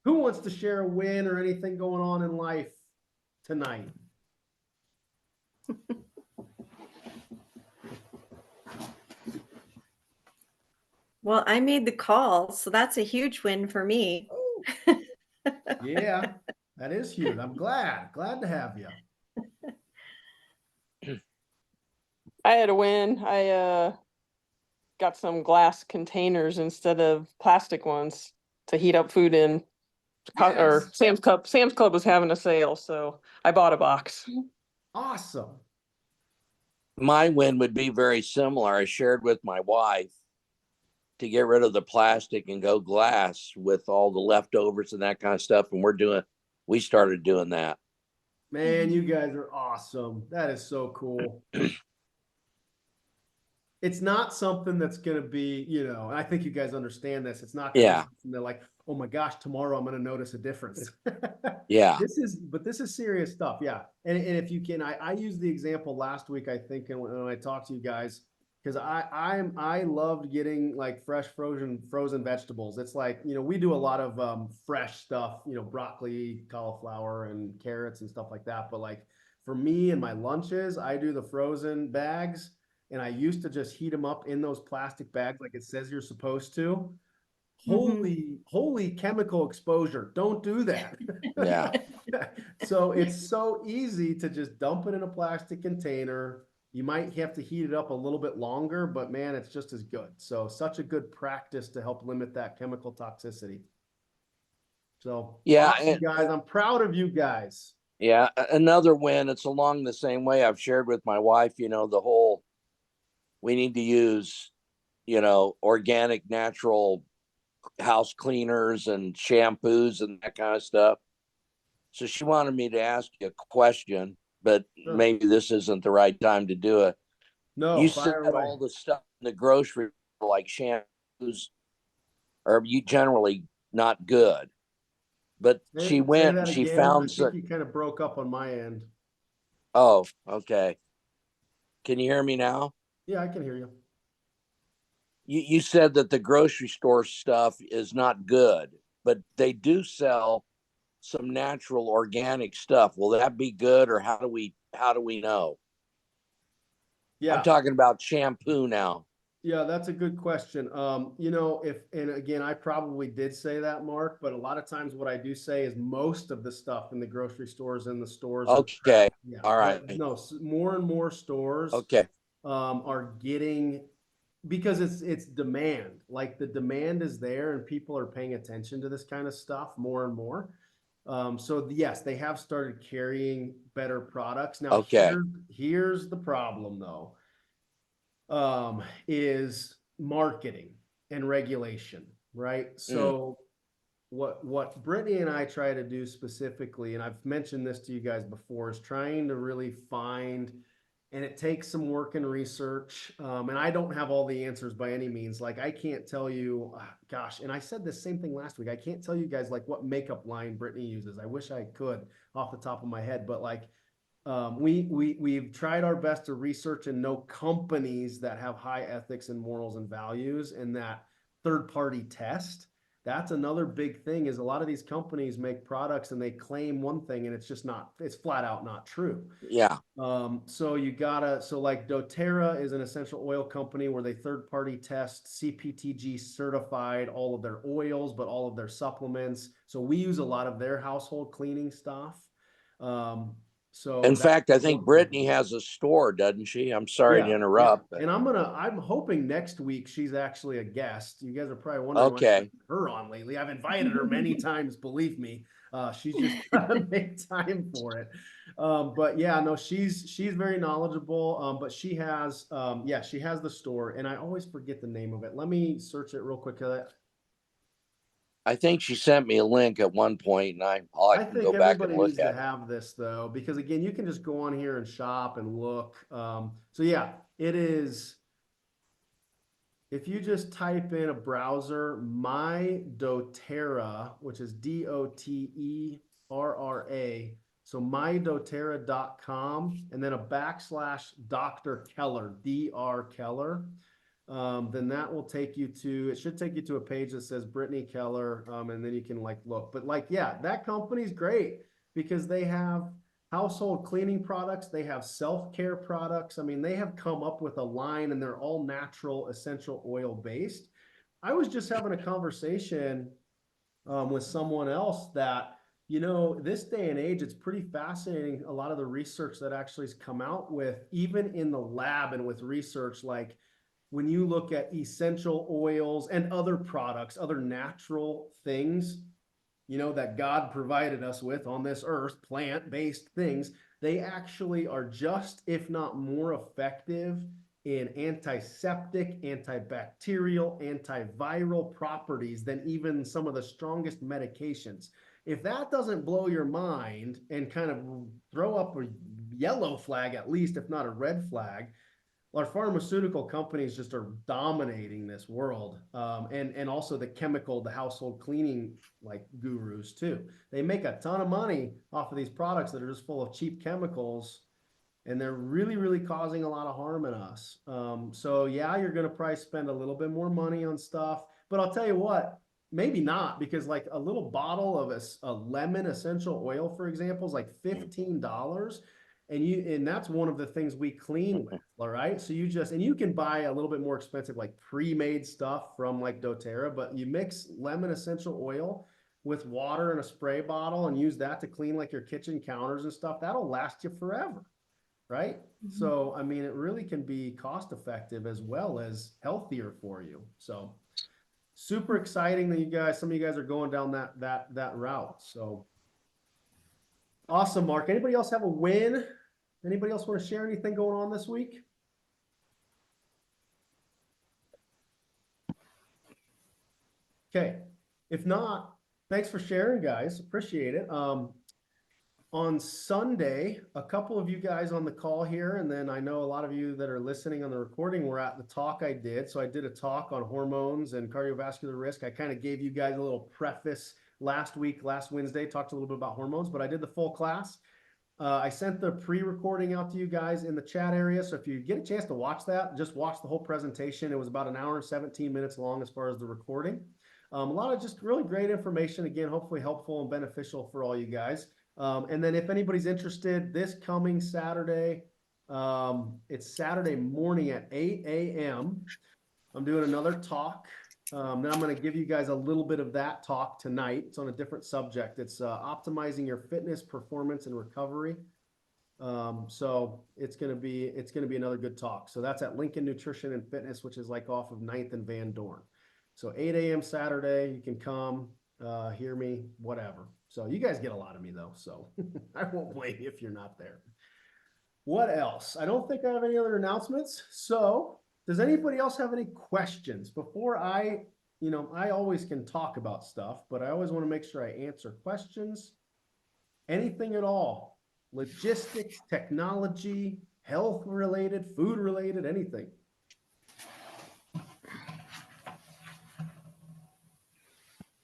Who wants to share a win or anything going on in life tonight? Well, I made the call, so that's a huge win for me. Oh, yeah, that is huge. I'm glad to have you. I had a win. I got some glass containers instead of plastic ones to heat up food in. Or Yes. Sam's Club was having a sale, so I bought a box. Awesome. My win would be very similar. I shared with my wife to get rid of the plastic and go glass with all the leftovers and that kind of stuff. And we started doing that. Man, you guys are awesome. That is so cool. It's not something that's going to be, I think you guys understand this. It's not going to be something that like, oh my gosh, tomorrow I'm going to notice a difference. Yeah. This is serious stuff. Yeah. And if you can, I used the example last week, I think, and when I talked to you guys, because I loved getting like fresh frozen vegetables. It's like, we do a lot of fresh stuff, broccoli, cauliflower, and carrots and stuff like that. But like for me and my lunches, I do the frozen bags. And I used to just heat them up in those plastic bags like it says you're supposed to. Holy chemical exposure. Don't do that. Yeah. So it's so easy to just dump it in a plastic container. You might have to heat it up a little bit longer, but man, it's just as good. So such a good practice to help limit that chemical toxicity. So yeah, awesome, guys. I'm proud of you guys. Yeah. Another win. It's along the same way I've shared with my wife, the whole, we need to use, organic, natural house cleaners and shampoos and that kind of stuff. So she wanted me to ask you a question, but maybe this isn't the right time to do it. No, you said all the stuff in the grocery, like shampoos, are you generally not good. But she went and she found some. You kind of broke up on my end. Oh, okay. Can you hear me now? Yeah, I can hear you. You said that the grocery store stuff is not good, but they do sell some natural organic stuff. Will that be good, or how do we know? Yeah, I'm talking about shampoo now. Yeah, that's a good question. And again, I probably did say that, Mark, but a lot of times what I do say is most of the stuff in the grocery stores and the stores. Okay. Yeah. All right. But no, more and more stores are getting, because it's demand. Like the demand is there and people are paying attention to this kind of stuff more and more. So yes, they have started carrying better products. Now, here's the problem though. Is marketing and regulation, right? So what Brittany and I try to do specifically, and I've mentioned this to you guys before, is trying to really find, and it takes some work and research. And I don't have all the answers by any means. Like I can't tell you, gosh, and I said the same thing last week. I can't tell you guys like what makeup line Brittany uses. I wish I could off the top of my head, but like we've tried our best to research and know companies that have high ethics and morals and values, and that third party test. That's another big thing, is a lot of these companies make products and they claim one thing and it's just not, it's flat out not true. Yeah. So like doTERRA is an essential oil company where they third party test CPTG certified all of their oils, but all of their supplements. So we use a lot of their household cleaning stuff. So in fact, I think Brittany has a store, doesn't she? I'm sorry to interrupt. Yeah. And I'm hoping next week she's actually a guest. You guys are probably wondering why I put her on lately. I've invited her many times, believe me. She's just gotta make time for it. But yeah, no, she's very knowledgeable. But she has the store, and I always forget the name of it. Let me search it real quick. I think she sent me a link at one point, and I can go back and look at it. Everybody needs to have this though, because again, you can just go on here and shop and look. So yeah, it is. If you just type in a browser, my doTERRA, which is DOTERRA, so mydoterra.com, and then a / Dr. Keller, Dr. Keller. then that will take you to, it should take you to a page that says Brittany Keller, and then you can like look. But like, yeah, that company's great because they have household cleaning products, they have self-care products. I mean, they have come up with a line and they're all natural, essential oil based. I was just having a conversation with someone else that, you know, this day and age, it's pretty fascinating. A lot of the research that actually has come out with, even in the lab and with research, like when you look at essential oils and other products, other natural things, you know, that God provided us with on this earth, plant-based things, they actually are just, if not more effective in antiseptic, antibacterial, antiviral properties than even some of the strongest medications. If that doesn't blow your mind and kind of throw up a yellow flag, at least, if not a red flag, our pharmaceutical companies just are dominating this world, and also the household cleaning like gurus too. They make a ton of money off of these products that are just full of cheap chemicals, and they're really causing a lot of harm in us. So yeah, you're going to probably spend a little bit more money on stuff, but I'll tell you what, maybe not, because like a little bottle of a lemon essential oil, for example, is like $15. And that's one of the things we clean with. All right. So you can buy a little bit more expensive, like pre-made stuff from like doTERRA, but you mix lemon essential oil with water in a spray bottle and use that to clean like your kitchen counters and stuff. That'll last you forever. Right. So, I mean, it really can be cost effective as well as healthier for you. So super exciting that some of you guys are going down that route. So awesome, Mark. Anybody else have a win? Anybody else want to share anything going on this week? Okay. If not, thanks for sharing, guys. Appreciate it. On Sunday, a couple of you guys on the call here, and then I know a lot of you that are listening on the recording were at the talk I did. So I did a talk on hormones and cardiovascular risk. I kind of gave you guys a little preface last Wednesday, talked a little bit about hormones, but I did the full class. I sent the pre-recording out to you guys in the chat area. So if you get a chance to watch that, just watch the whole presentation. It was about 1 hour and 17 minutes long as far as the recording. A lot of just really great information. Again, hopefully helpful and beneficial for all you guys. And then if anybody's interested, this coming Saturday, it's Saturday morning at 8 a.m. I'm doing another talk. Then I'm going to give you guys a little bit of that talk tonight. It's on a different subject. It's optimizing your fitness, performance, and recovery. So it's going to be another good talk. So that's at Lincoln Nutrition and Fitness, which is like off of 9th and Van Dorn. So 8 a.m. Saturday, you can come, hear me, whatever. So you guys get a lot of me though, so I won't blame you if you're not there. What else? I don't think I have any other announcements. So does anybody else have any questions before I always can talk about stuff, but I always want to make sure I answer questions. Anything at all, logistics, technology, health related, food related, anything.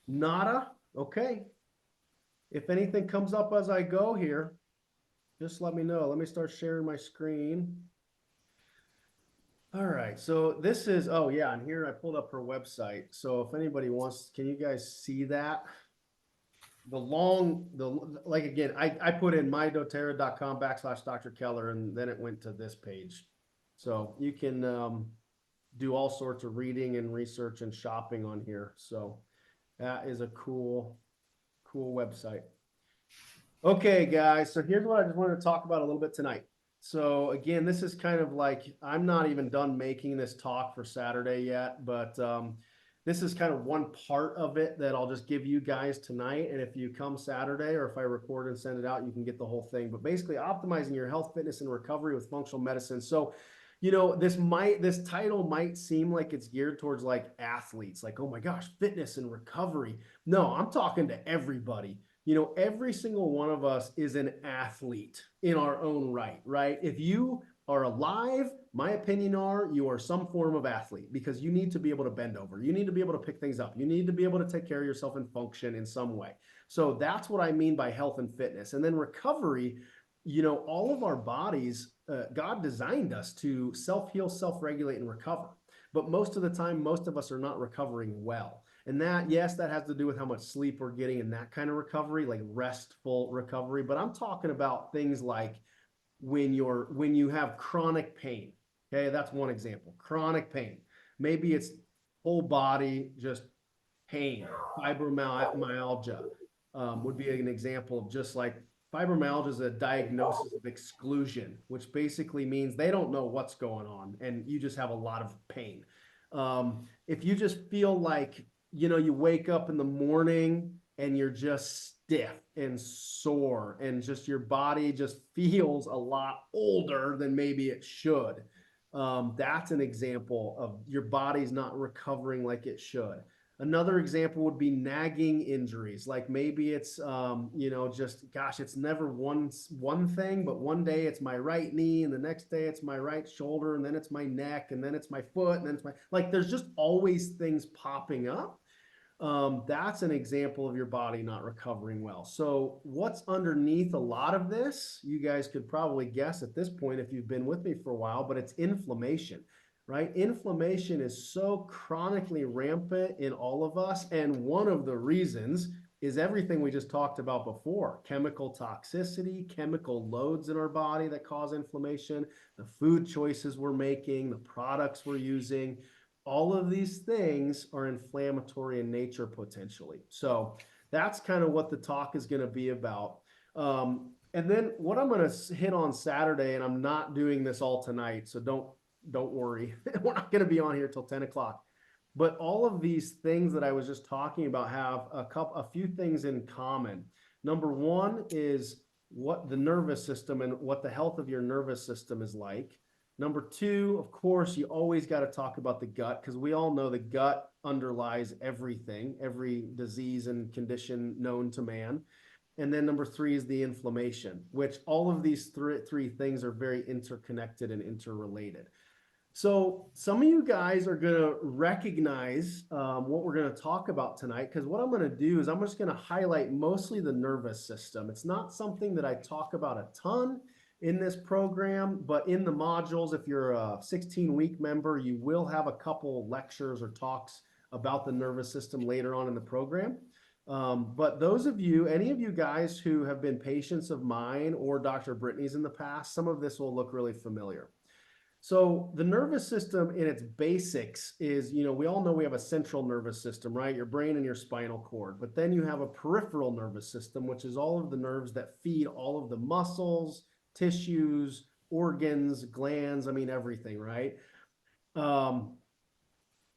Nada? Okay. If anything comes up as I go here, just let me know. Let me start sharing my screen. All right, so this is, oh yeah, and here I pulled up her website. So if anybody wants, can you guys see that? Like again, I put in mydoterra.com/Dr. Keller, and then it went to this page. So you can do all sorts of reading and research and shopping on here. So that is a cool website. Okay, guys, so here's what I just wanted to talk about a little bit tonight. So again, this is kind of like, I'm not even done making this talk for Saturday yet, but this is kind of one part of it that I'll just give you guys tonight. And if you come Saturday, or if I record and send it out, you can get the whole thing. But basically optimizing your health, fitness, and recovery with functional medicine. So, you know, this title might seem like it's geared towards like athletes, like, oh my gosh, fitness and recovery. No, I'm talking to everybody. You know, every single one of us is an athlete in our own right, right? If you are alive, my opinion you are some form of athlete, because you need to be able to bend over. You need to be able to pick things up. You need to be able to take care of yourself and function in some way. So that's what I mean by health and fitness. And then recovery, you know, all of our bodies, God designed us to self-heal, self-regulate, and recover. but most of the time, most of us are not recovering well. And that, yes, that has to do with how much sleep we're getting and that kind of recovery, like restful recovery. But I'm talking about things like when you have chronic pain. Okay, that's one example. Chronic pain. Maybe it's whole body just pain. Fibromyalgia would be an example of just like fibromyalgia is a diagnosis of exclusion, which basically means they don't know what's going on and you just have a lot of pain. If you just feel like, you wake up in the morning and you're just stiff and sore and just your body just feels a lot older than maybe it should. That's an example of your body's not recovering like it should. Another example would be nagging injuries. Like maybe it's, just, gosh, it's never one thing, but one day it's my right knee and the next day it's my right shoulder and then it's my neck and then it's my foot and then it's like, there's just always things popping up. That's an example of your body not recovering well. So what's underneath a lot of this, you guys could probably guess at this point if you've been with me for a while, but it's inflammation, right? Inflammation is so chronically rampant in all of us. And one of the reasons is everything we just talked about before: chemical toxicity, chemical loads in our body that cause inflammation, the food choices we're making, the products we're using. All of these things are inflammatory in nature potentially. So that's kind of what the talk is going to be about. And then what I'm going to hit on Saturday, and I'm not doing this all tonight, so don't worry. We're not going to be on here till 10 o'clock. But all of these things that I was just talking about have a few things in common. Number one is what the nervous system and what the health of your nervous system is like. Number two, of course, you always got to talk about the gut, because we all know the gut underlies everything, every disease and condition known to man. And then number three is the inflammation, which all of these three things are very interconnected and interrelated. So some of you guys are going to recognize what we're going to talk about tonight, because what I'm going to do is I'm just going to highlight mostly the nervous system. It's not something that I talk about a ton in this program, but in the modules, if you're a 16-week member, you will have a couple lectures or talks about the nervous system later on in the program. But those of you, any of you guys who have been patients of mine or Dr. Brittany's in the past, some of this will look really familiar. So the nervous system in its basics is, we all know we have a central nervous system, right? Your brain and your spinal cord. But then you have a peripheral nervous system, which is all of the nerves that feed all of the muscles, tissues, organs, glands, everything, right?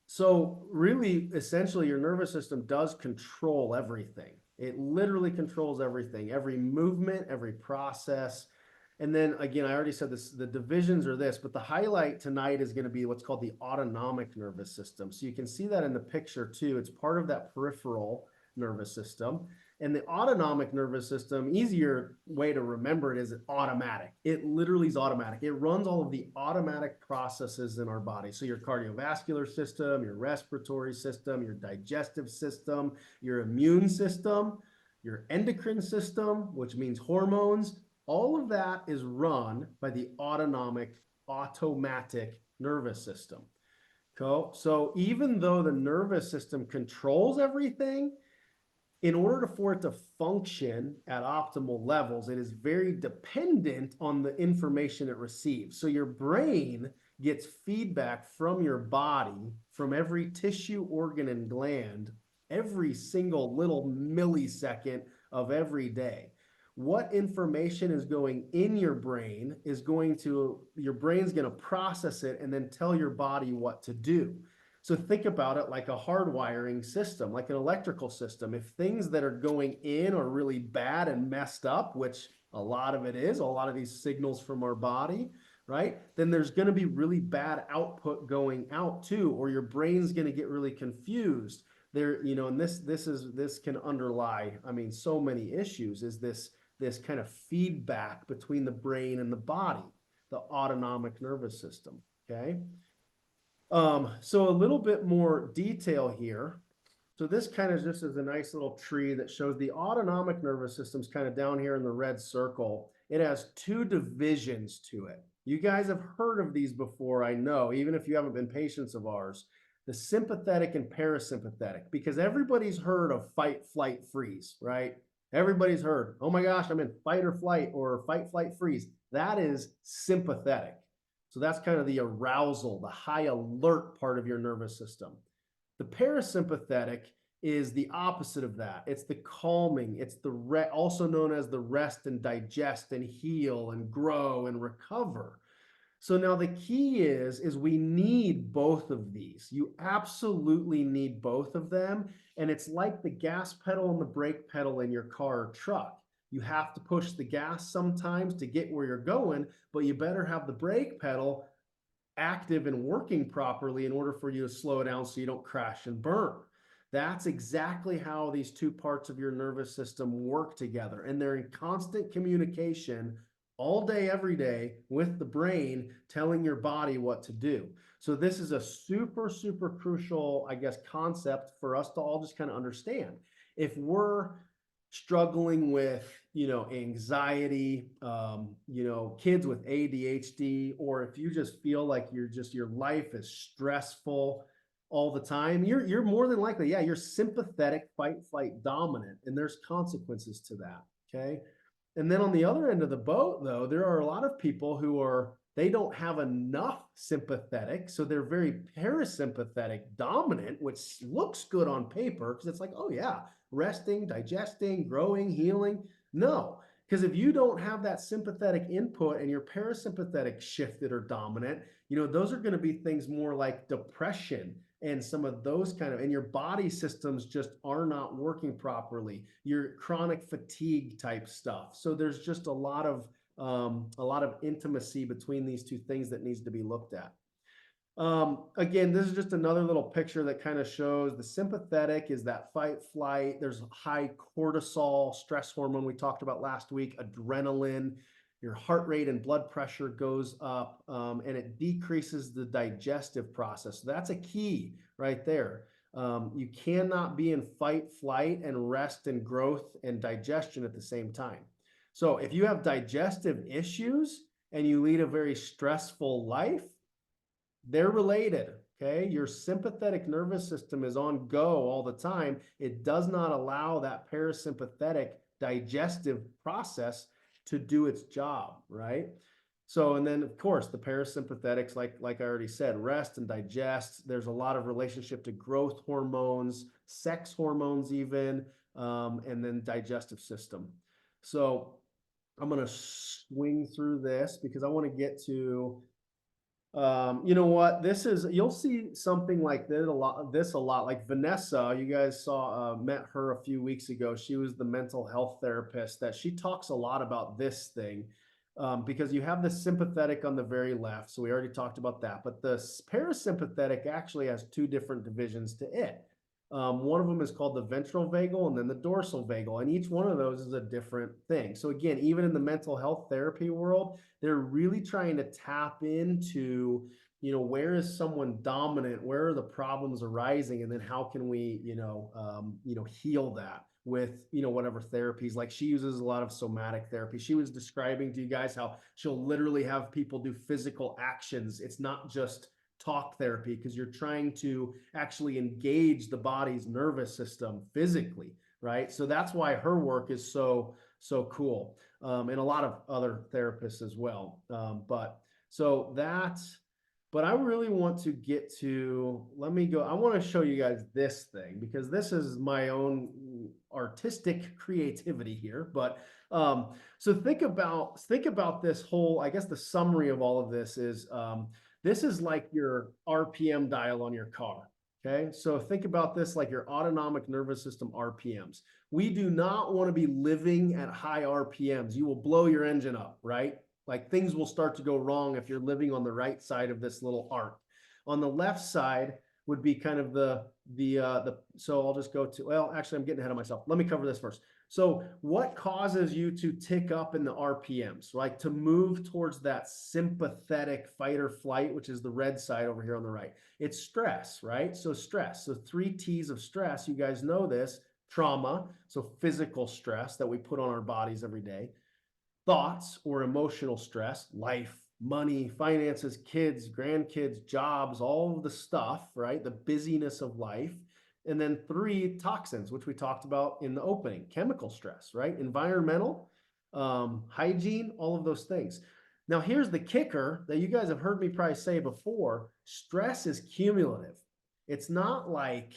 So really, essentially, your nervous system does control everything. It literally controls everything, every movement, every process. And then again, I already said this, the divisions are this, but the highlight tonight is going to be what's called the autonomic nervous system. So you can see that in the picture too. It's part of that peripheral nervous system. And the autonomic nervous system, easier way to remember it, is automatic. It literally is automatic. It runs all of the automatic processes in our body. So your cardiovascular system, your respiratory system, your digestive system, your immune system, your endocrine system, which means hormones, all of that is run by the automatic nervous system. So even though the nervous system controls everything, in order for it to function at optimal levels, it is very dependent on the information it receives. So your brain gets feedback from your body, from every tissue, organ, and gland, every single little millisecond of every day. What information is going in your brain is your brain's going to process it and then tell your body what to do. So think about it like a hardwiring system, like an electrical system. If things that are going in are really bad and messed up, which a lot of it is, a lot of these signals from our body, right? Then there's going to be really bad output going out too, or your brain's going to get really confused. And this can underlie, so many issues, is this kind of feedback between the brain and the body, the autonomic nervous system, okay? So a little bit more detail here. So this kind of just is a nice little tree that shows the autonomic nervous system's kind of down here in the red circle. It has two divisions to it. You guys have heard of these before, I know, even if you haven't been patients of ours. The sympathetic and parasympathetic, because everybody's heard of fight, flight, freeze, right? Everybody's heard, oh my gosh, I'm in fight or flight or fight, flight, freeze. That is sympathetic. So that's kind of the arousal, the high alert part of your nervous system. The parasympathetic is the opposite of that. It's the calming. It's the also known as the rest and digest and heal and grow and recover. So now the key is we need both of these. You absolutely need both of them. And it's like the gas pedal and the brake pedal in your car or truck. You have to push the gas sometimes to get where you're going, but you better have the brake pedal active and working properly in order for you to slow down so you don't crash and burn. That's exactly how these two parts of your nervous system work together. And they're in constant communication all day, every day with the brain telling your body what to do. So this is a super, super crucial, I guess, concept for us to all just kind of understand. If we're struggling with, anxiety, kids with ADHD, or if you just feel like your life is stressful all the time, you're more than likely, yeah, you're sympathetic, fight, flight, dominant, and there's consequences to that. Okay. And then on the other end of the boat, though, there are a lot of people they don't have enough sympathetic. So they're very parasympathetic dominant, which looks good on paper because it's like, oh yeah, resting, digesting, growing, healing. No, because if you don't have that sympathetic input and your parasympathetic shifted or dominant, those are going to be things more like depression and some of those and your body systems just are not working properly, your chronic fatigue type stuff. So there's just a lot of intimacy between these two things that needs to be looked at. Again, this is just another little picture that kind of shows the sympathetic is that fight, flight. There's high cortisol, stress hormone we talked about last week, adrenaline. Your heart rate and blood pressure goes up, and it decreases the digestive process. So that's a key right there. You cannot be in fight, flight, and rest and growth and digestion at the same time. So if you have digestive issues and you lead a very stressful life, they're related. Okay. Your sympathetic nervous system is on go all the time. It does not allow that parasympathetic digestive process to do its job, right? So, and then of course the parasympathetics, like I already said, rest and digest. There's a lot of relationship to growth hormones, sex hormones even, and then digestive system. So I'm going to swing through this because I want to get to, you know what, you'll see something like this a lot, like Vanessa, you guys met her a few weeks ago. She was the mental health therapist that she talks a lot about this thing, because you have the sympathetic on the very left. So we already talked about that, but the parasympathetic actually has two different divisions to it. One of them is called the ventral vagal and then the dorsal vagal, and each one of those is a different thing. So again, even in the mental health therapy world, they're really trying to tap into, where is someone dominant? Where are the problems arising? And then how can we, heal that with, whatever therapies. Like she uses a lot of somatic therapy. She was describing to you guys how she'll literally have people do physical actions. It's not just talk therapy, because you're trying to actually engage the body's nervous system physically, right? So that's why her work is so cool, and a lot of other therapists as well. But I really want to get to, let me go, I want to show you guys this thing because this is my own artistic creativity here. But so think about this whole, I guess the summary of all of this is, this is like your RPM dial on your car. Okay. So think about this like your autonomic nervous system RPMs. We do not want to be living at high RPMs. You will blow your engine up, right? Like things will start to go wrong if you're living on the right side of this little arc. On the left side would be kind of so I'll just go to, well, actually I'm getting ahead of myself. Let me cover this first. So what causes you to tick up in the RPMs, like to move towards that sympathetic fight or flight, which is the red side over here on the right? It's stress, right? So stress. So 3 T's of stress, you guys know this: trauma, so physical stress that we put on our bodies every day; thoughts or emotional stress, life, money, finances, kids, grandkids, jobs, all of the stuff, right? The busyness of life. And then 3, toxins, which we talked about in the opening, chemical stress, right? Environmental, hygiene, all of those things. Now, here's the kicker that you guys have heard me probably say before. Stress is cumulative. It's not like,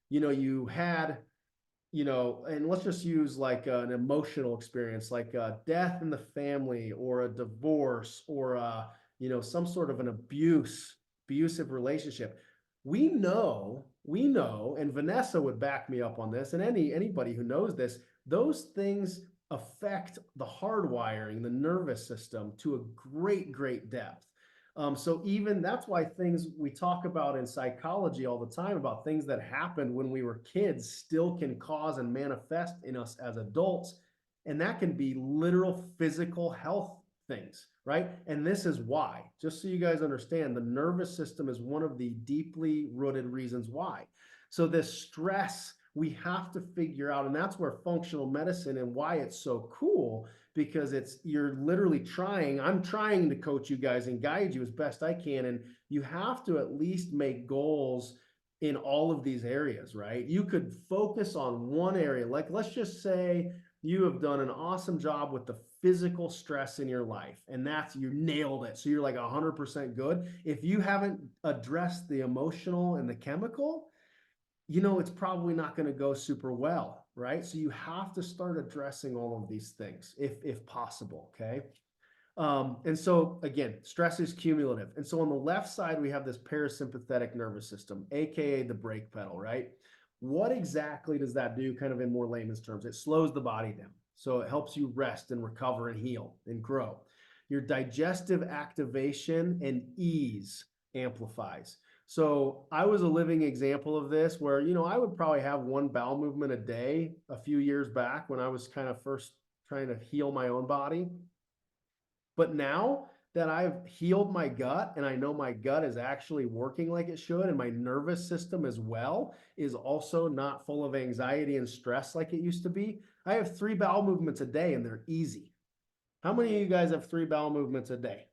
you had, and let's just use like an emotional experience, like a death in the family or a divorce or some sort of an abusive relationship. We know, and Vanessa would back me up on this, and anybody who knows this, those things affect the hardwiring, the nervous system to a great depth. So even that's why things we talk about in psychology all the time about things that happened when we were kids still can cause and manifest in us as adults. And that can be literal physical health things, right? And this is why, just so you guys understand, the nervous system is one of the deeply rooted reasons why. So this stress we have to figure out, and that's where functional medicine and why it's so cool, because you're literally I'm trying to coach you guys and guide you as best I can. And you have to at least make goals in all of these areas, right? You could focus on one area. Like, let's just say you have done an awesome job with the physical stress in your life, and you nailed it. So you're like 100% good. If you haven't addressed the emotional and the chemical, it's probably not going to go super well, right? So you have to start addressing all of these things if possible, okay? And so again, stress is cumulative. And so on the left side, we have this parasympathetic nervous system, AKA the brake pedal, right? What exactly does that do, kind of in more layman's terms? It slows the body down. So it helps you rest and recover and heal and grow. Your digestive activation and ease amplifies. So I was a living example of this where, I would probably have one bowel movement a day a few years back when I was kind of first trying to heal my own body. But now that I've healed my gut and I know my gut is actually working like it should, and my nervous system as well is also not full of anxiety and stress like it used to be, I have 3 bowel movements a day and they're easy. How many of you guys have 3 bowel movements a day?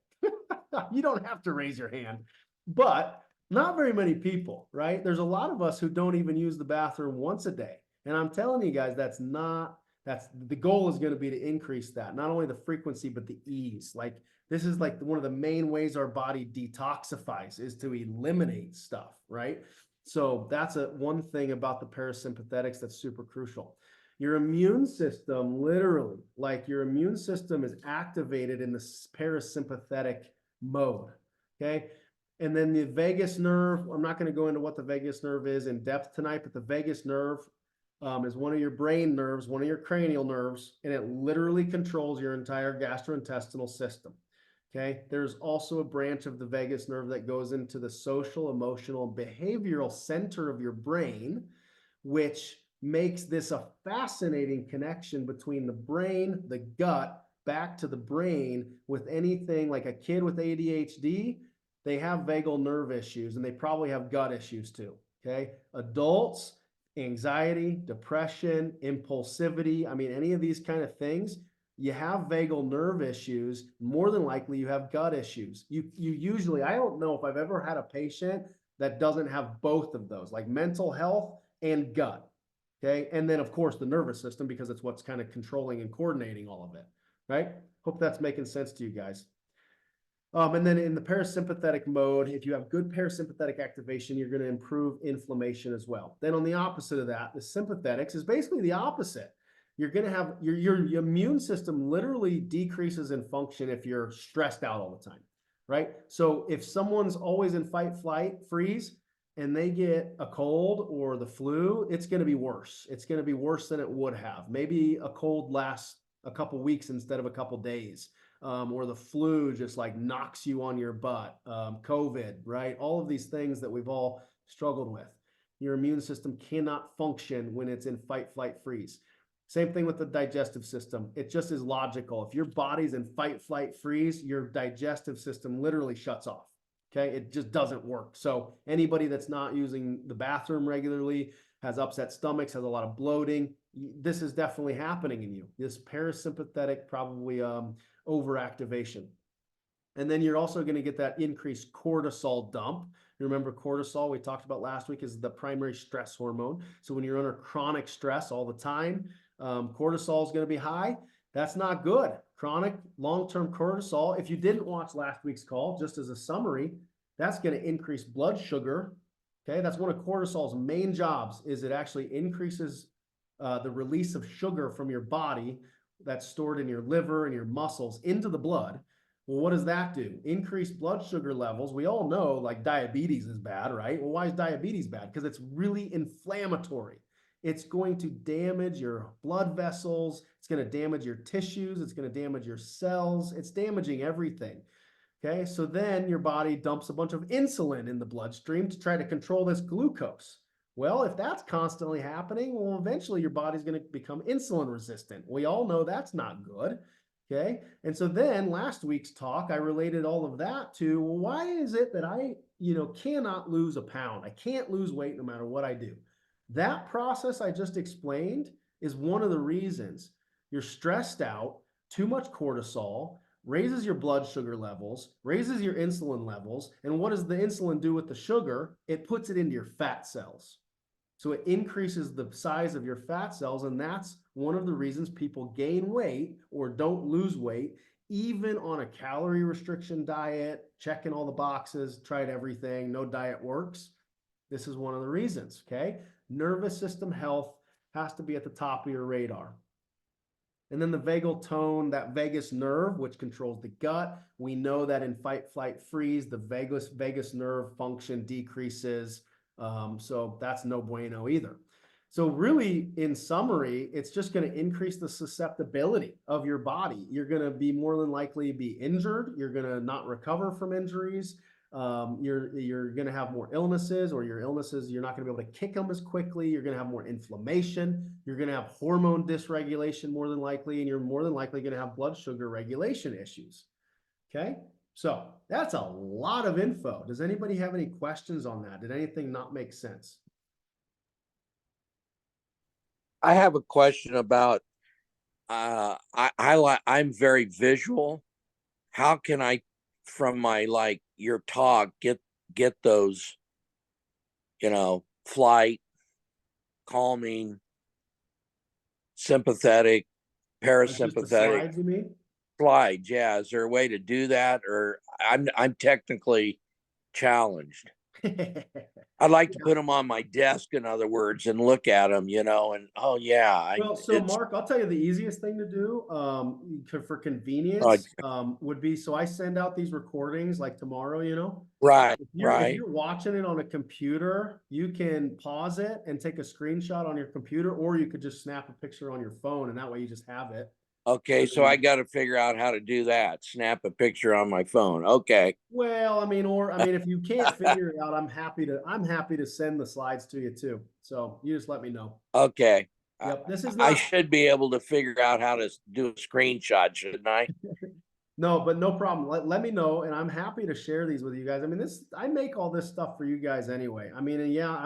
You don't have to raise your hand, but not very many people, right? There's a lot of us who don't even use the bathroom once a day. And I'm telling you guys, that's the goal is going to be to increase that, not only the frequency, but the ease. Like, this is like one of the main ways our body detoxifies is to eliminate stuff, right? So that's one thing about the parasympathetics that's super crucial. Your immune system, literally, like your immune system is activated in the parasympathetic mode, okay? And then the vagus nerve, I'm not going to go into what the vagus nerve is in depth tonight, but the vagus nerve is one of your brain nerves, one of your cranial nerves, and it literally controls your entire gastrointestinal system. Okay. There's also a branch of the vagus nerve that goes into the social, emotional, behavioral center of your brain, which makes this a fascinating connection between the brain, the gut, back to the brain. With anything like a kid with ADHD, they have vagal nerve issues and they probably have gut issues too. Okay. Adults, anxiety, depression, impulsivity, I mean, any of these kind of things, you have vagal nerve issues, more than likely you have gut issues. You usually, I don't know if I've ever had a patient that doesn't have both of those, like mental health and gut. Okay. And then of course the nervous system, because it's what's kind of controlling and coordinating all of it. Right. Hope that's making sense to you guys. And then in the parasympathetic mode, if you have good parasympathetic activation, you're going to improve inflammation as well. Then on the opposite of that, the sympathetics is basically the opposite. You're going to have your immune system literally decreases in function if you're stressed out all the time, right? So if someone's always in fight, flight, freeze, and they get a cold or the flu, it's going to be worse. It's going to be worse than it would have. Maybe a cold lasts a couple weeks instead of a couple days. Or the flu just like knocks you on your butt, COVID, right? All of these things that we've all struggled with. Your immune system cannot function when it's in fight, flight, freeze. Same thing with the digestive system. It just is logical. If your body's in fight, flight, freeze, your digestive system literally shuts off. Okay, it just doesn't work. So anybody that's not using the bathroom regularly, has upset stomachs, has a lot of bloating, this is definitely happening in you. This parasympathetic probably overactivation. And then you're also going to get that increased cortisol dump. You remember cortisol, we talked about last week, is the primary stress hormone. So when you're under chronic stress all the time, cortisol is going to be high. That's not good. Chronic long-term cortisol, if you didn't watch last week's call, just as a summary, that's going to increase blood sugar. Okay, that's one of cortisol's main jobs, is it actually increases the release of sugar from your body that's stored in your liver and your muscles into the blood. Well, what does that do? Increase blood sugar levels. We all know like diabetes is bad, right? Well, why is diabetes bad? Because it's really inflammatory. It's going to damage your blood vessels. It's going to damage your tissues. It's going to damage your cells. It's damaging everything. Okay, so then your body dumps a bunch of insulin in the bloodstream to try to control this glucose. Well, if that's constantly happening, well, eventually your body's going to become insulin resistant. We all know that's not good. Okay, and so then last week's talk, I related all of that to, well, why is it that I, cannot lose a pound? I can't lose weight no matter what I do. That process I just explained is one of the reasons. You're stressed out, too much cortisol, raises your blood sugar levels, raises your insulin levels. And what does the insulin do with the sugar? It puts it into your fat cells. So it increases the size of your fat cells. And that's one of the reasons people gain weight or don't lose weight, even on a calorie restriction diet, checking all the boxes, tried everything, no diet works. This is one of the reasons, okay? Nervous system health has to be at the top of your radar. And then the vagal tone, that vagus nerve, which controls the gut. We know that in fight, flight, freeze, the vagus nerve function decreases. So that's no bueno either. So really, in summary, it's just going to increase the susceptibility of your body. You're going to be more than likely be injured. You're going to not recover from injuries. You're going to have more illnesses, or your illnesses, you're not going to be able to kick them as quickly. You're going to have more inflammation. You're going to have hormone dysregulation more than likely, and you're more than likely going to have blood sugar regulation issues. Okay, so that's a lot of info. Does anybody have any questions on that? Did anything not make sense? I have a question about I'm very visual. How can I, from my like your talk, get those, flight, calming, sympathetic, Like just the parasympathetic slides, you mean? slides? Yeah, is there a way to do that, or I'm technically challenged? I'd like to put them on my desk, in other words, and look at them, and oh yeah, Well, so Mark, I'll tell you the easiest thing to do, for convenience, would be, so I send out these recordings like tomorrow, right, if right. you're watching it on a computer, you can pause it and take a screenshot on your computer, or you could just snap a picture on your phone, and that way you just have it. Okay, so I got to figure out how to do that. Snap a picture on my phone. Okay. Well, if you can't figure it out, I'm happy to send the slides to you too. So you just let me know. Okay. Yep. This is I not, should be able to figure out how to do a screenshot, shouldn't I? no, but no problem. Let me know, and I'm happy to share these with you guys. I make all this stuff for you guys anyway. And yeah,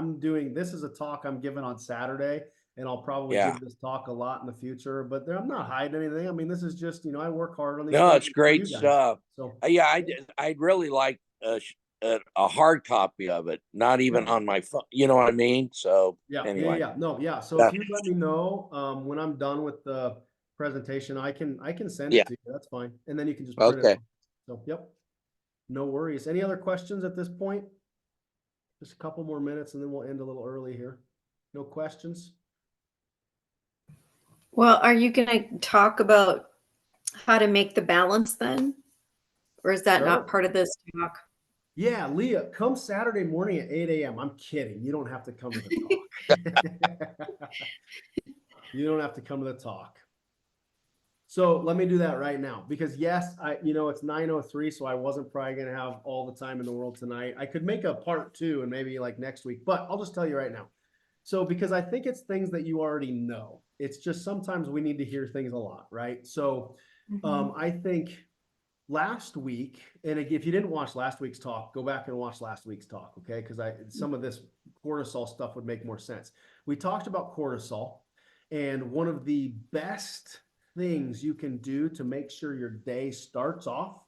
this is a talk I'm giving on Saturday, and I'll probably Yeah. give this talk a lot in the future, but I'm not hiding anything. This is just, I work hard on these No, things it's for great you guys. stuff. So Yeah, I'd really like a hard copy of it, not even yeah. on my phone. You know what I mean? So anyway, No, yeah. So Yeah. if you let me know when I'm done with the presentation, I can send Yeah. it to you. That's fine. And then you can just print it Okay. off. So yep. No worries. Any other questions at this point? Just a couple more minutes and then we'll end a little early here. No questions? Well, are you going to talk about how to make the balance then? Or is that not Sure. part of this talk? Yeah, Leah, come Saturday morning at 8 a.m. I'm kidding. You don't have to come to the talk. You don't have to come to the talk. So let me do that right now, because yes, it's 9:03, so I wasn't probably going to have all the time in the world tonight. I could make a part 2 and maybe like next week, but I'll just tell you right now. So, because I think it's things that you already know. It's just sometimes we need to hear things a lot, right? So, I think last week, and if you didn't watch last week's talk, go back and watch last week's talk, okay? Because some of this cortisol stuff would make more sense. We talked about cortisol, and one of the best things you can do to make sure your day starts off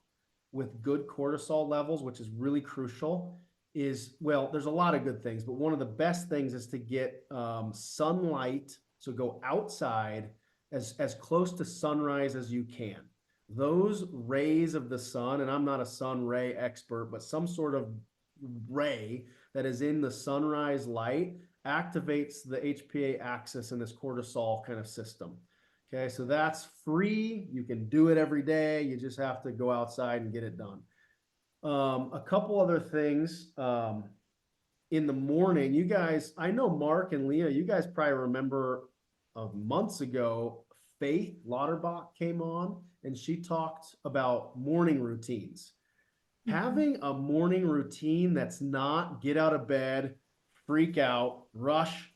with good cortisol levels, which is really crucial, is, well, there's a lot of good things, but one of the best things is to get sunlight. So go outside as close to sunrise as you can. Those rays of the sun, and I'm not a sun ray expert, but some sort of ray that is in the sunrise light activates the HPA axis in this cortisol kind of system. Okay, so that's free. You can do it every day. You just have to go outside and get it done. A couple other things in the morning. You guys, I know Mark and Leah, you guys probably remember months ago, Faith Lauterbach came on and she talked about morning routines. Having a morning routine that's not get out of bed, freak out, rush,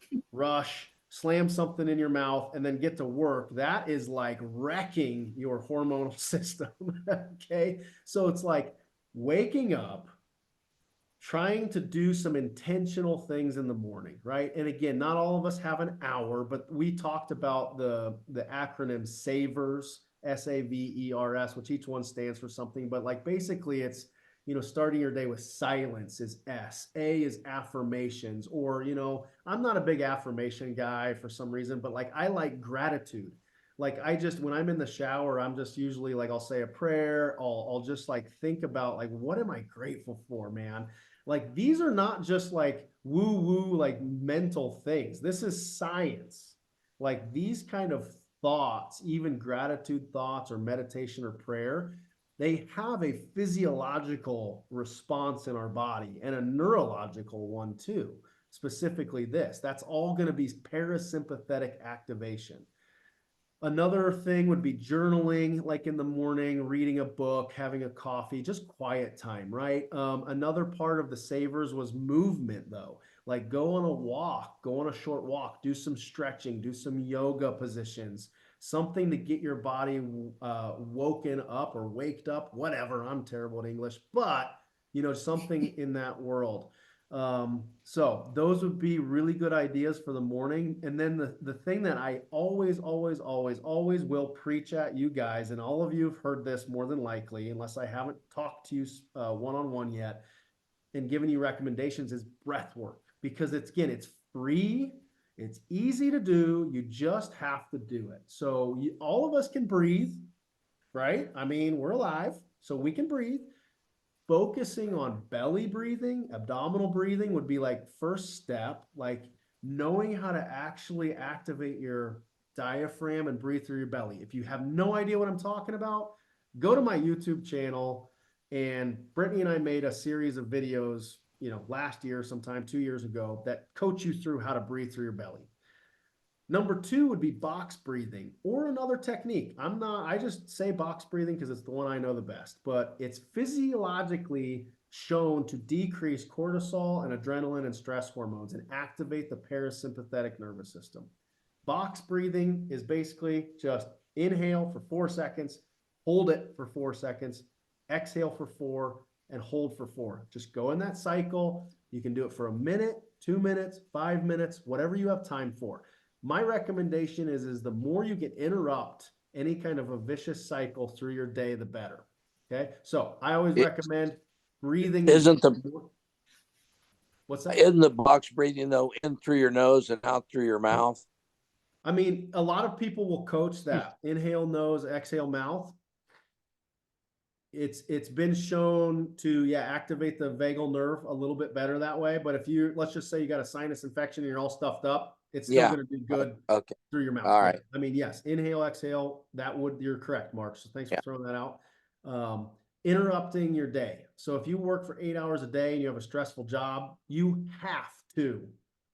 slam something in your mouth, and then get to work, that is like wrecking your hormonal system. Okay. So it's like waking up, trying to do some intentional things in the morning, right? And again, not all of us have an hour, but we talked about the acronym SAVERS, SAVERS, which each one stands for something, but like basically it's, you know, starting your day with silence is S. A is affirmations, or, you know, I'm not a big affirmation guy for some reason, but like I like gratitude. Like I just, when I'm in the shower, I'm just usually like, I'll say a prayer. I'll just like think about like, what am I grateful for, man? Like these are not just like woo woo, like mental things. This is science. Like these kind of thoughts, even gratitude thoughts or meditation or prayer, they have a physiological response in our body and a neurological one too. Specifically this, that's all going to be parasympathetic activation. Another thing would be journaling, like in the morning, reading a book, having a coffee, just quiet time, right? Another part of the savers was movement, though. Like go on a walk, go on a short walk, do some stretching, do some yoga positions, something to get your body woken up or waked up, whatever. I'm terrible at English, but you know, something in that world. So those would be really good ideas for the morning. And then the thing that I always will preach at you guys, and all of you have heard this more than likely, unless I haven't talked to you one-on-one yet and given you recommendations, is breath work. Because it's, again, it's free, it's easy to do, you just have to do it. So all of us can breathe, right? I mean, we're alive, so we can breathe. Focusing on belly breathing, abdominal breathing would be like first step, like knowing how to actually activate your diaphragm and breathe through your belly. If you have no idea what I'm talking about, go to my YouTube channel. And Brittany and I made a series of videos, you know, last year, sometime 2 years ago, that coach you through how to breathe through your belly. Number two would be box breathing or another technique. I just say box breathing because it's the one I know the best, but it's physiologically shown to decrease cortisol and adrenaline and stress hormones and activate the parasympathetic nervous system. Box breathing is basically just inhale for 4 seconds, hold it for 4 seconds, exhale for 4, and hold for 4. Just go in that cycle. You can do it for a minute, 2 minutes, 5 minutes, whatever you have time for. My recommendation is the more you can interrupt any kind of a vicious cycle through your day, the better. Okay. So I always recommend breathing. What's that? Isn't the box breathing though in through your nose and out through your mouth? I mean, a lot of people will coach that. Inhale nose, exhale mouth. It's been shown to activate the vagal nerve a little bit better that way. But if you, let's just say you got a sinus infection and you're all stuffed up, it's still going to do good through your mouth. All right. I mean, yes, inhale, exhale, you're correct, Mark. So thanks for throwing that out. Interrupting your day. So if you work for 8 hours a day and you have a stressful job, you have to.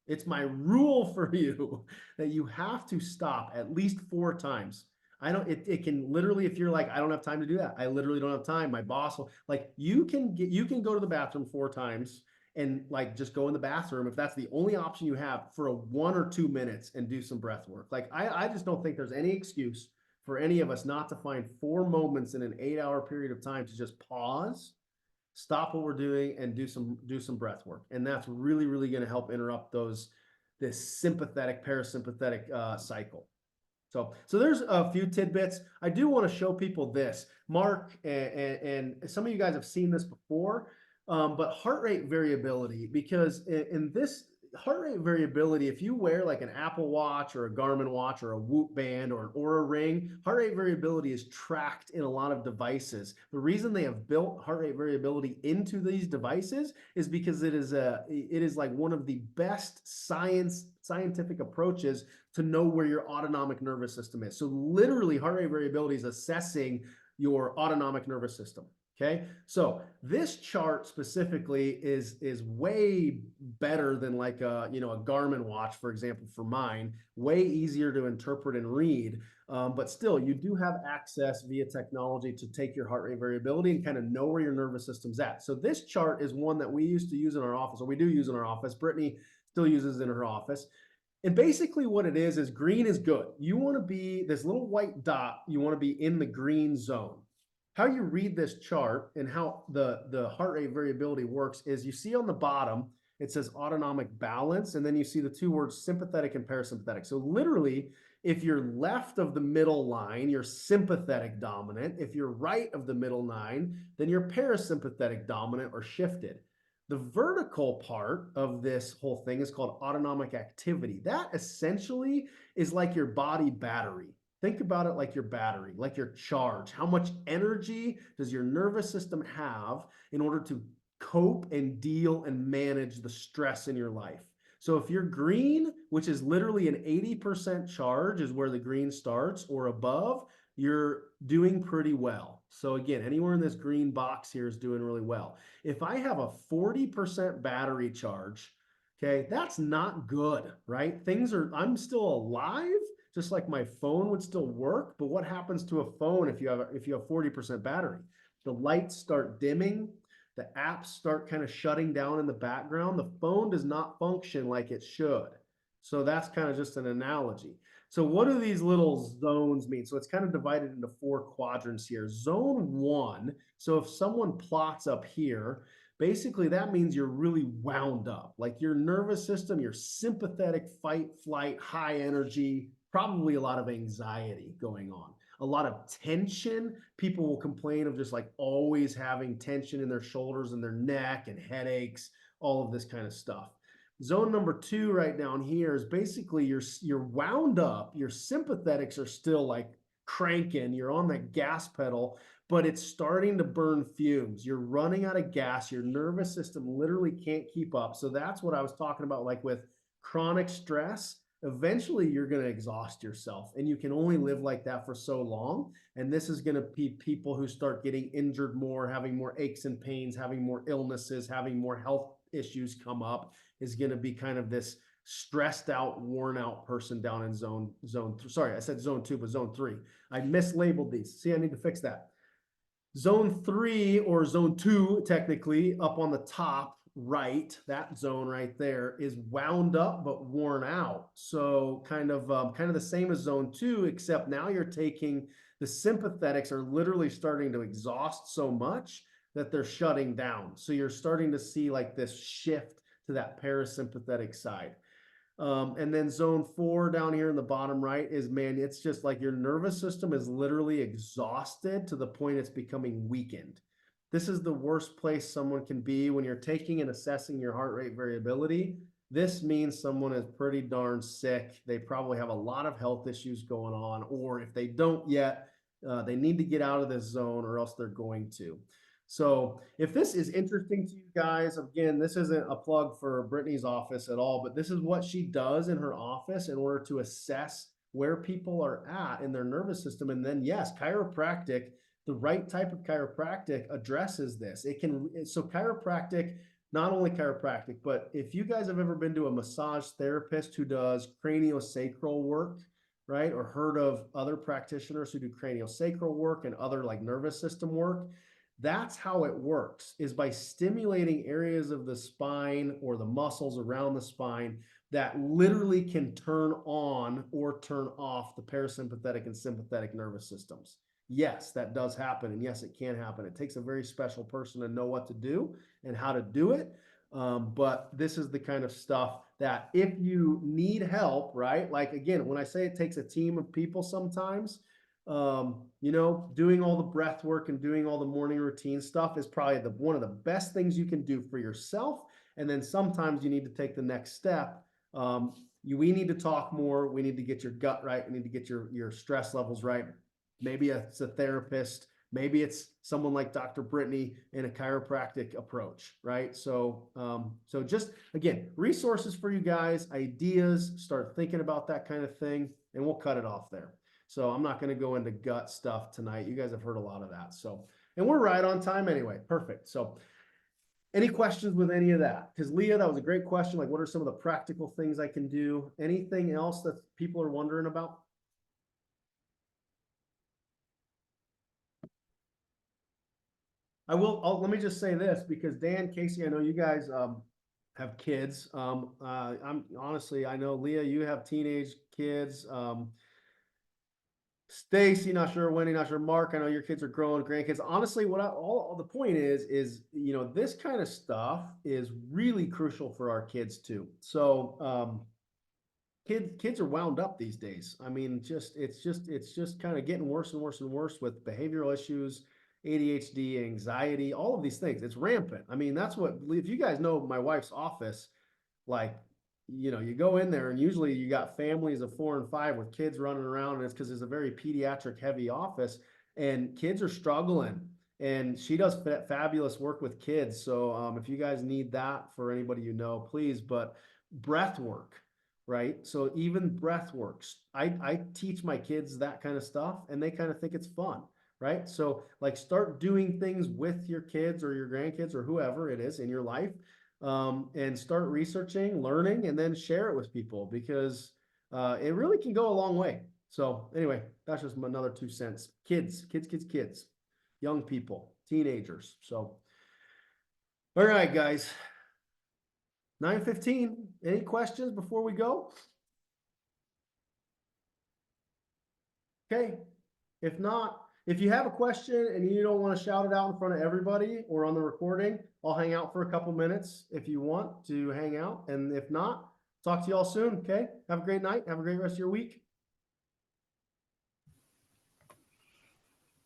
It's my rule for you that you have to stop at least 4 times. It can literally, if you're like, I don't have time to do that. I literally don't have time. My boss will, like, you can go to the bathroom 4 times and like just go in the bathroom if that's the only option you have for a 1 or 2 minutes and do some breath work. Like I just don't think there's any excuse for any of us not to find 4 moments in an 8-hour period of time to just pause, stop what we're doing, and do some breath work. And that's really, really going to help interrupt this sympathetic parasympathetic cycle. So there's a few tidbits. I do want to show people this. Mark and some of you guys have seen this before, but heart rate variability, because in this heart rate variability, if you wear like an Apple Watch or a Garmin watch or a Whoop band or an Oura ring, heart rate variability is tracked in a lot of devices. The reason they have built heart rate variability into these devices is because it is like one of the best scientific approaches to know where your autonomic nervous system is. So literally heart rate variability is assessing your autonomic nervous system. Okay, so this chart specifically is way better than like a Garmin watch, for example, for mine. Way easier to interpret and read, but still, you do have access via technology to take your heart rate variability and kind of know where your nervous system's at. So this chart is one that we used to use in our office, or we do use in our office. Brittany still uses in her office. And basically what it is green is good. You want to be this little white dot, you want to be in the green zone. How you read this chart and how the heart rate variability works is you see on the bottom, it says autonomic balance, and then you see the two words sympathetic and parasympathetic. So literally, if you're left of the middle line, you're sympathetic dominant. If you're right of the middle line, then you're parasympathetic dominant or shifted. The vertical part of this whole thing is called autonomic activity. That essentially is like your body battery. Think about it like your battery, like your charge. How much energy does your nervous system have in order to cope and deal and manage the stress in your life? So if you're green, which is literally an 80% charge is where the green starts or above, you're doing pretty well. So again, anywhere in this green box here is doing really well. If I have a 40% battery charge, okay, that's not good, right? I'm still alive, just like my phone would still work, but what happens to a phone if you have 40% battery? The lights start dimming, the apps start kind of shutting down in the background. The phone does not function like it should. So that's kind of just an analogy. So what do these little zones mean? So it's kind of divided into 4 quadrants here. Zone 1, so if someone plots up here, basically that means you're really wound up. Like your nervous system, your sympathetic fight, flight, high energy, probably a lot of anxiety going on, a lot of tension. People will complain of just like always having tension in their shoulders and their neck and headaches, all of this kind of stuff. Zone number 2 right down here is basically you're wound up, your sympathetics are still like cranking, you're on that gas pedal, but it's starting to burn fumes. You're running out of gas, your nervous system literally can't keep up. So that's what I was talking about, like with chronic stress. Eventually you're going to exhaust yourself, and you can only live like that for so long. And this is going to be people who start getting injured more, having more aches and pains, having more illnesses, having more health issues come up, is going to be kind of this stressed out, worn out person down in zone. Sorry, I said zone 2, but zone 3. I mislabeled these. See, I need to fix that. Zone 3 or zone 2, technically, up on the top right, that zone right there is wound up but worn out. So kind of the same as zone 2, except now you're taking the sympathetics are literally starting to exhaust so much that they're shutting down. So you're starting to see like this shift to that parasympathetic side. And then zone 4 down here in the bottom right is, man, it's just like your nervous system is literally exhausted to the point it's becoming weakened. This is the worst place someone can be when you're taking and assessing your heart rate variability. This means someone is pretty darn sick. They probably have a lot of health issues going on, or if they don't yet, they need to get out of this zone or else they're going to. So if this is interesting to you guys, again, this isn't a plug for Brittany's office at all, but this is what she does in her office in order to assess where people are at in their nervous system. And then, yes, chiropractic, the right type of chiropractic addresses this. So chiropractic, not only chiropractic, but if you guys have ever been to a massage therapist who does craniosacral work, right, or heard of other practitioners who do craniosacral work and other like nervous system work, that's how it works, is by stimulating areas of the spine or the muscles around the spine that literally can turn on or turn off the parasympathetic and sympathetic nervous systems. Yes, that does happen. And yes, it can happen. It takes a very special person to know what to do and how to do it. But this is the kind of stuff that if you need help, right? Like again, when I say it takes a team of people sometimes, you know, doing all the breath work and doing all the morning routine stuff is probably one of the best things you can do for yourself. And then sometimes you need to take the next step. We need to talk more. We need to get your gut right. We need to get your stress levels right. Maybe it's a therapist. Maybe it's someone like Dr. Brittany in a chiropractic approach, right? So, so just again, resources for you guys, ideas, start thinking about that kind of thing, and we'll cut it off there. So I'm not going to go into gut stuff tonight. You guys have heard a lot of that. So, and we're right on time anyway. Perfect. So any questions with any of that? Because Leah, that was a great question. Like, what are some of the practical things I can do? Anything else that people are wondering about? Let me just say this, because Dan, Casey, I know you guys have kids. I'm honestly, I know Leah, you have teenage kids. Stacy, not sure. Wendy, not sure. Mark, I know your kids are growing, grandkids. Honestly, all the point is you know, this kind of stuff is really crucial for our kids too. So kids are wound up these days. I mean, it's just kind of getting worse and worse and worse with behavioral issues, ADHD, anxiety, all of these things. It's rampant. I mean, that's what, if you guys know my wife's office, like, you know, you go in there and usually you got families of 4 and 5 with kids running around, and it's because it's a very pediatric heavy office and kids are struggling, and she does fabulous work with kids. So if you guys need that for anybody, you know, please. But breath work, right? So even breath works. I teach my kids that kind of stuff and they kind of think it's fun, right? So like start doing things with your kids or your grandkids or whoever it is in your life, and start researching, learning, and then share it with people, because it really can go a long way. So anyway, that's just another 2 cents. Kids, young people, teenagers. So, all right, guys, 9:15. Any questions before we go? Okay. If not, if you have a question and you don't want to shout it out in front of everybody or on the recording, I'll hang out for a couple minutes if you want to hang out. And if not, talk to you all soon. Okay. Have a great night. Have a great rest of your week.